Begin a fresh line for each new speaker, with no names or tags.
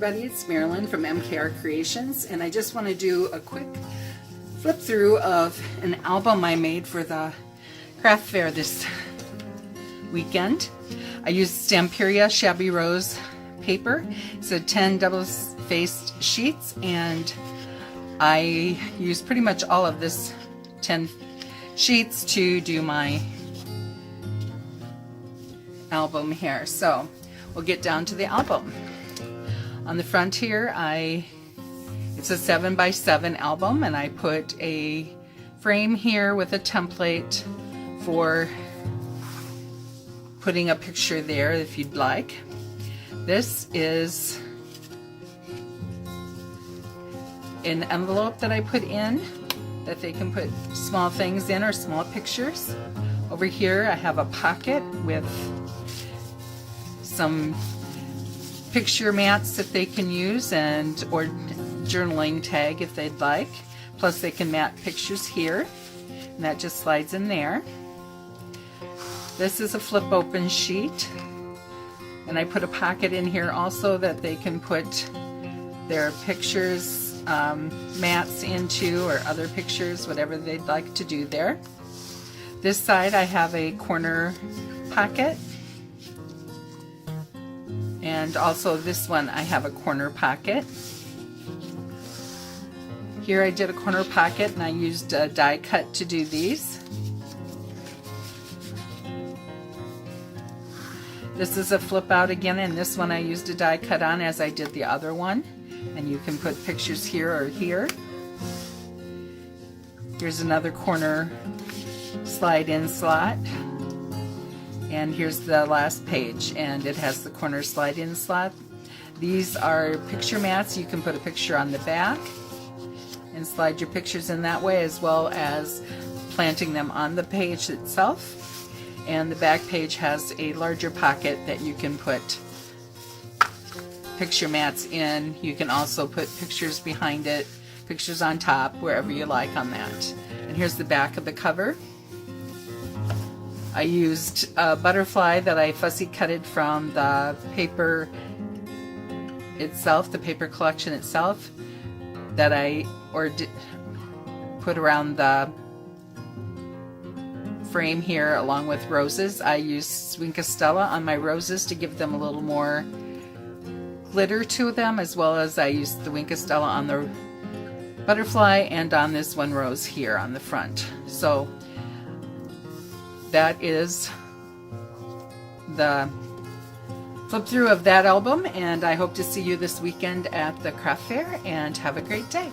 everybody, it's Marilyn from MKR Creations, and I just want to do a quick flip through of an album I made for the craft fair this weekend. I used Stamperia Shabby Rose paper. It's a 10 double-faced sheets, and I used pretty much all of this 10 sheets to do my album here. So we'll get down to the album. On the front here, it's a 7x7 album, and I put a frame here with a template for putting a picture there if you'd like. This is an envelope that I put in that they can put small things in or small pictures. Over here I have a pocket with some picture mats that they can use or journaling tag if they'd like. Plus they can mat pictures here, and that just slides in there. This is a flip open sheet, and I put a pocket in here also that they can put their pictures, mats into, or other pictures, whatever they'd like to do there. This side I have a corner pocket, and also this one I have a corner pocket. Here I did a corner pocket, and I used a die cut to do these. This is a flip out again, and this one I used a die cut on as I did the other one. And you can put pictures here or here. Here's another corner slide in slot. And here's the last page, and it has the corner slide in slot. These are picture mats. You can put a picture on the back and slide your pictures in that way, as well as planting them on the page itself. And the back page has a larger pocket that you can put picture mats in. You can also put pictures behind it, pictures on top, wherever you like on that. And here's the back of the cover. I used a butterfly that I fussy cutted from the paper itself, the paper collection itself, that I put around the frame here along with roses. I used Swinkastella on my roses to give them a little more glitter to them, as well as I used the Winkastella on the butterfly and on this one rose here on the front. So that is the flip through of that album, and I hope to see you this weekend at the craft fair, and have a great day.